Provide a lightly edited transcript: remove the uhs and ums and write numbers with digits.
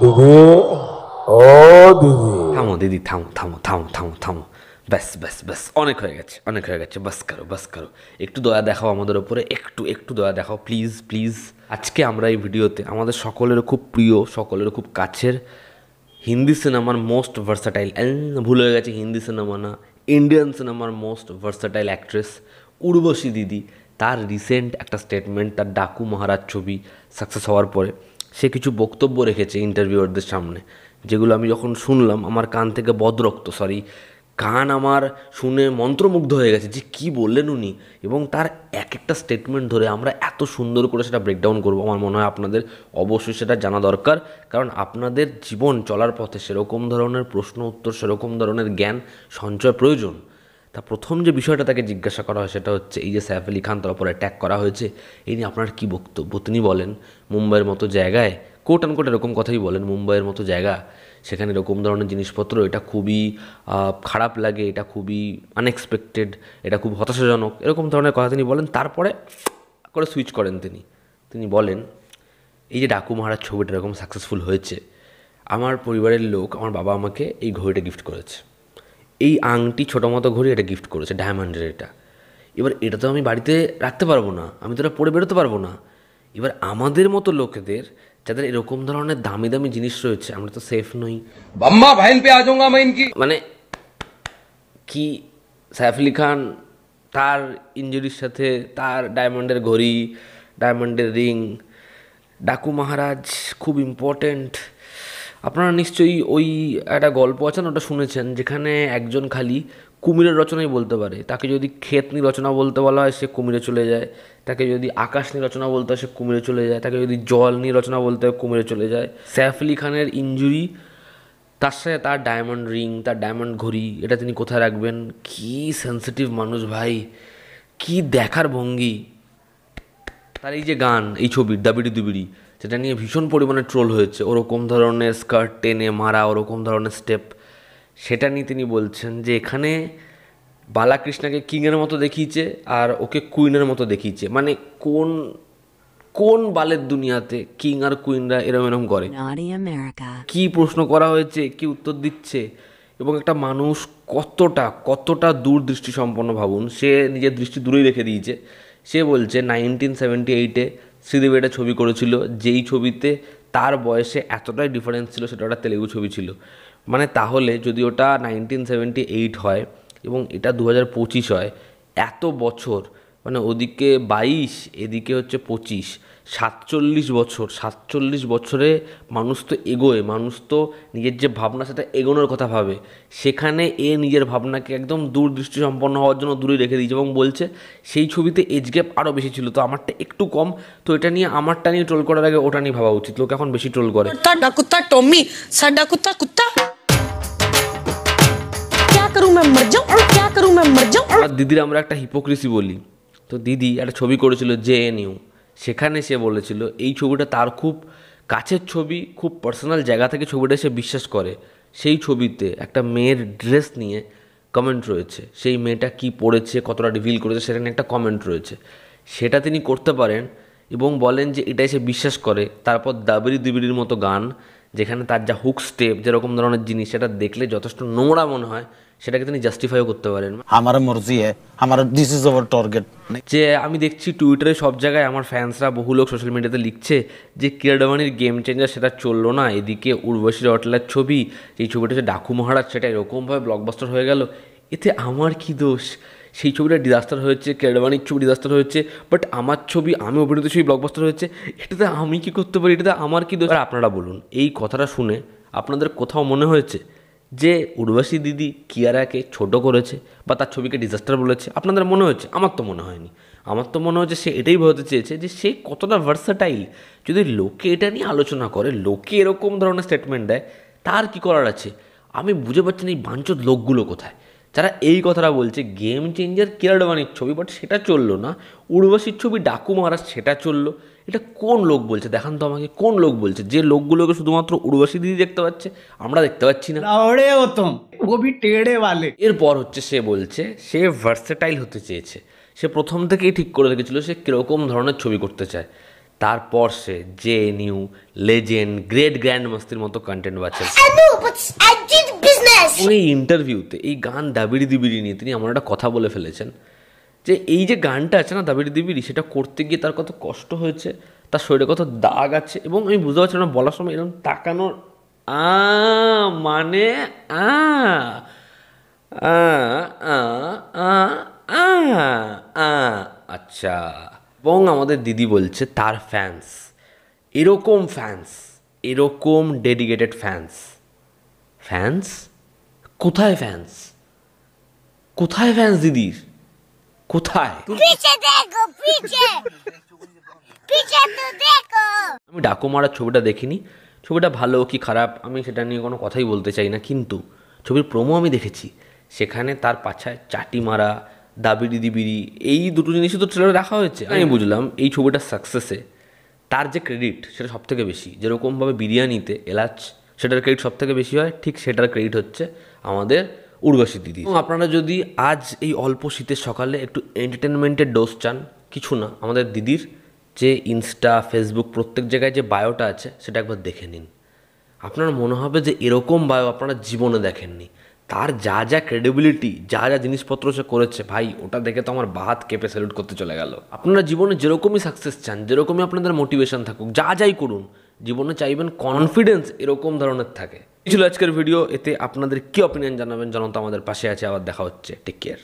দিদি, ও দিদি। থামো দিদি, থামো থামো থামো থামো থামো, ব্যাস ব্যাস ব্যাস, অনেক হয়ে গেছে, অনেক হয়ে গেছে, বাস করো বাস করো, একটু দয়া দেখাও আমাদের ওপরে, একটু একটু দয়া দেখাও প্লিজ প্লিজ। আজকে আমরা এই ভিডিওতে আমাদের সকলের খুব প্রিয়, সকলের খুব কাছের হিন্দি সিনেমার মোস্ট ভার্সাটাইল, ভুল হয়ে গেছে, হিন্দি সিনেমা না, ইন্ডিয়ান সিনেমার মোস্ট ভার্সাটাইল অ্যাক্ট্রেস উর্বশী দিদি, তার রিসেন্ট একটা স্টেটমেন্ট, তার ডাকু মহারাজ ছবি সাকসেস হওয়ার পরে সে কিছু বক্তব্য রেখেছে ইন্টারভিউয়ারদের সামনে, যেগুলো আমি যখন শুনলাম আমার কান থেকে বদরক্ত, কান আমার শুনে মন্ত্রমুগ্ধ হয়ে গেছে যে কী বললেন উনি। এবং তার এক একটা স্টেটমেন্ট ধরে আমরা এত সুন্দর করে সেটা ব্রেকডাউন করবো, আমার মনে হয় আপনাদের অবশ্যই সেটা জানা দরকার, কারণ আপনাদের জীবন চলার পথে সেরকম ধরনের প্রশ্ন উত্তর, সেরকম ধরনের জ্ঞান সঞ্চয় প্রয়োজন। তা প্রথম যে বিষয়টা তাকে জিজ্ঞাসা করা হয় সেটা হচ্ছে, এই যে সাইফ আলি খান তার উপর অ্যাট্যাক করা হয়েছে, এই নিয়ে আপনার কী বক্তব্য। তিনি বলেন, মুম্বাইয়ের মতো জায়গায়, কোট অ্যান্ড কোট এরকম কথাই বলেন, মুম্বাইয়ের মতো জায়গা, সেখানে এরকম ধরনের জিনিসপত্র, এটা খুবই খারাপ লাগে, এটা খুবই আনএক্সপেক্টেড, এটা খুব হতাশাজনক, এরকম ধরনের কথা তিনি বলেন। তারপরে করে সুইচ করেন তিনি বলেন, এই যে ডাকু মহারাজ ছবিটা এরকম সাকসেসফুল হয়েছে, আমার পরিবারের লোক, আমার বাবা আমাকে এই ঘড়িটা গিফট করেছে, এই আংটি ছোটো মতো ঘড়ি এটা গিফট করেছে, ডায়মন্ডের এটা। এবার এটা তো আমি বাড়িতে রাখতে পারবো না, আমি তো এটা পরে বেরোতে পারবো না। এবার আমাদের মতো লোকেদের যাদের এরকম ধরনের দামি দামি জিনিস রয়েছে, আমরা তো সেফ নই। बम्मा बहन पे आ जाऊंगा मैं इनकी। মানে কি, সাইফ আলি খান তার ইঞ্জুরির সাথে তার ডায়মন্ডের ঘড়ি, ডায়মন্ডের রিং, ডাকু মহারাজ খুব ইম্পর্ট্যান্ট। আপনারা নিশ্চয়ই ওই একটা গল্প আছে না, ওটা শুনেছেন, যেখানে একজন খালি কুমিরের রচনাই বলতে পারে, তাকে যদি ক্ষেত নিয়ে রচনা বলতে বলা হয় সে কুমিরে চলে যায়, তাকে যদি আকাশ নিয়ে রচনা বলতে হয় সে কুমিরে চলে যায়, তাকে যদি জল নিয়ে রচনা বলতে হয় কুমিরে চলে যায়। সাইফ আলি খানের ইঞ্জুরি, তার সাথে তার ডায়মন্ড রিং, তার ডায়মন্ড ঘড়ি, এটা তিনি কোথায় রাখবেন? কি সেন্সিটিভ মানুষ ভাই, কি দেখার ভঙ্গি। তার এই যে গান, এই ছবির দাবিড়ি দুবিড়ি, যেটা নিয়ে ভীষণ পরিমাণে ট্রোল হয়েছে, ওরকম ধরনের স্কার্ট টেনে মারা, ওরকম ধরনের স্টেপ, সেটা নিয়ে তিনি বলছেন যে এখানে বালাকৃষ্ণাকে কিংয়ের মতো দেখিয়েছে আর ওকে কুইনের মতো দেখিয়েছে। মানে কোন কোন বালের দুনিয়াতে কিং আর কুইনরা এরম এরম করে? কি প্রশ্ন করা হয়েছে, কি উত্তর দিচ্ছে, এবং একটা মানুষ কতটা কতটা দূরদৃষ্টি সম্পন্ন ভাবুন, সে নিজের দৃষ্টি দূরেই রেখে দিয়েছে। সে বলছে 1978-এ শ্রীদেব একটা ছবি করেছিল, যেই ছবিতে তার বয়সে এতটাই ডিফারেন্স ছিল, সেটা একটা তেলেগু ছবি ছিল। মানে তাহলে যদি ওটা 1978 হয় এবং এটা 2025 হয়, এত বছর, মানে ওদিকে 22 এদিকে হচ্ছে 25, 47 বছর, 47 বছরে মানুষ তো এগোয়, মানুষ তো নিজের যে ভাবনা সেটা এগোনোর কথা ভাবে, সেখানে এ নিজের ভাবনাকে একদম দূরদৃষ্টি সম্পন্ন হওয়ার জন্য দূরে রেখে দিয়েছে এবং বলছে সেই ছবিতে এজ গ্যাপ আরও বেশি ছিল, তো আমারটা একটু কম, তো এটা নিয়ে আমারটা নিয়ে ট্রোল করার আগে ওটা নিয়ে ভাবা উচিত। লোক এখন বেশি ট্রোল করে। कुत्ता टॉमी साडा कुत्ता कुत्ता क्या करूं मैं मर जाऊं, क्या करूं मैं मर जाऊं। আর দিদির আমরা একটা হিপোক্রেসি বলি, তো দিদি একটা ছবি করেছিল JNU, সেখানে সে বলেছিল এই ছবিটা তার খুব কাছের ছবি, খুব পার্সোনাল জায়গা থেকে ছবিটা সে বিশ্বাস করে। সেই ছবিতে একটা মেয়ের ড্রেস নিয়ে কমেন্ট রয়েছে, সেই মেয়েটা কি পরেছে, কতটা রিভিল করেছে, সেটা নিয়ে একটা কমেন্ট রয়েছে, সেটা তিনি করতে পারেন এবং বলেন যে এটাই সে বিশ্বাস করে। তারপর দাবিড়ি দুবিড়ির মতো গান, যেখানে তার যা হুক স্টেপ, যেরকম ধরনের জিনিস, সেটা দেখলে যথেষ্ট নোংরা মনে হয়, সেটাকে তিনি জাস্টিফাইও করতে পারেন। हमारा मर्जी है, हमारा दिस इज अवर टारगेट। যে আমি দেখছি টুইটারে সব জায়গায় আমার ফ্যান্সরা, বহু লোক সোশ্যাল মিডিয়াতে লিখছে যে কিরাডামানির গেম চেঞ্জার সেটা চললো না, এদিকে উর্বশী রটলার ছবি, এই ছবিটা হচ্ছে ডাকু মহারাজ, সেটা এরকমভাবে ব্লকবাস্টার হয়ে গেল, এতে আমার কি দোষ? সেই ছবিটা ডিজাস্টার হয়েছে, কিরাডামানির ছবি ডিজাস্টার হয়েছে, বাট আমার ছবি, আমি অভিনীত ছবি ব্লকবাস্টার হয়েছে, এটাতে আমি কি করতে পারি? এটাতে আমার কি দোষ? আর আপনারা বলুন, এই কথাটা শুনে আপনাদের কোথাও মনে হয়েছে যে উর্বশী দিদি কিয়ারাকে ছোট করেছে বা তার ছবিকে ডিজাস্টার বলেছে? আপনাদের মনে হয়েছে? আমার তো মনে হয়নি। আমার তো মনে হচ্ছে সে এটাই বোঝাতে চেয়েছে যে সে কতটা ভার্সাটাইল। যদি লোকে এটা নিয়ে আলোচনা করে, লোকে এরকম ধরনের স্টেটমেন্ট দেয়, তার কি করার আছে? আমি বুঝে পাচ্ছি না এই বাঞ্চদ লোকগুলো কোথায়, যারা এই কথাটা বলছে। গেম চেঞ্জার কিরাডামানির ছবি, বাট সেটা চললো না, উর্বশীর ছবি ডাকু মহারাজ সেটা চললো। এটা কোন লোক বলছে? দেখান তো আমাকে, কোন লোক বলছে? যে লোকগুলোকে শুধুমাত্র উর্বশী দিদি দেখতে পাচ্ছে, আমরা দেখতে পাচ্ছি না। लौड़े हो तुम, वो भी टेढ़े वाले। এরপর হচ্ছে সে বলছে সে ভার্সেটাইল হতে চেয়েছে, সে প্রথম থেকেই ঠিক করে রেখেছিল সে কীরকম ধরনের ছবি করতে চায়। তারপর সে JNU লেজেন্ড গ্রেট গ্র্যান্ড মস্তির মতো কন্টেন্ট বাঁচে। এই ইন্টারভিউতে এই গান দাবিড়ি দিবিড়ি নিয়ে তিনি এমন একটা কথা বলে ফেলেছেন যে এই যে গানটা আছে না দাবিড়ি দিবিড়ি, সেটা করতে গিয়ে তার কত কষ্ট হয়েছে, তার শরীরে কত দাগ আছে। এবং আমি বুঝতে পারছি না বলার সময় এরকম তাকানোর মানে আচ্ছা। এবং আমাদের দিদি বলছে তার ফ্যান্স এরকম ডেডিকেটেড ফ্যান্স কোথায় ফ্যান্স দিদির কোথায়? আমি ডাকু মারার ছবিটা দেখিনি, ছবিটা ভালো কি খারাপ আমি সেটা নিয়ে কোনো কথাই বলতে চাই না, কিন্তু ছবির প্রোমো আমি দেখেছি, সেখানে তার পাছায় চাটি মারা দাবিড়ি দিবিড়ি এই দুটো জিনিসই তো ট্রেলারে রাখা হয়েছে। আমি বুঝলাম এই ছবিটার সাকসেসে তার যে ক্রেডিট সেটা সবথেকে বেশি। যেরকমভাবে বিরিয়ানিতে এলাচ সেটার ক্রেডিট সবথেকে বেশি হয়, ঠিক সেটার ক্রেডিট হচ্ছে আমাদের উর্বশী দিদি। এবং আপনারা যদি আজ এই অল্প শীতের সকালে একটু এন্টারটেনমেন্টের ডোজ চান, কিছু না, আমাদের দিদির যে ইনস্টা ফেসবুক প্রত্যেক জায়গায় যে বায়োটা আছে সেটা একবার দেখে নিন। আপনার মনে হবে যে এরকম বায়ো আপনারা জীবনে দেখেননি। তার যা যা ক্রেডিবিলিটি, যা যা জিনিসপত্র সে করেছে, ভাই ওটা দেখে তো আমার বাহাত কেঁপে স্যালুট করতে চলে গেল। আপনারা জীবনে যেরকমই সাকসেস চান, যেরকমই আপনাদের মোটিভেশন থাকুক, যা যাই করুন, জীবনে চাইবেন কনফিডেন্স এরকম ধরনের থাকে। এই ছিল আজকের ভিডিও। এতে আপনাদের কি অপিনিয়ন জানাবেন, জানান তো আমাদের পাশে আছে। আবার দেখা হচ্ছে, টেক কেয়ার।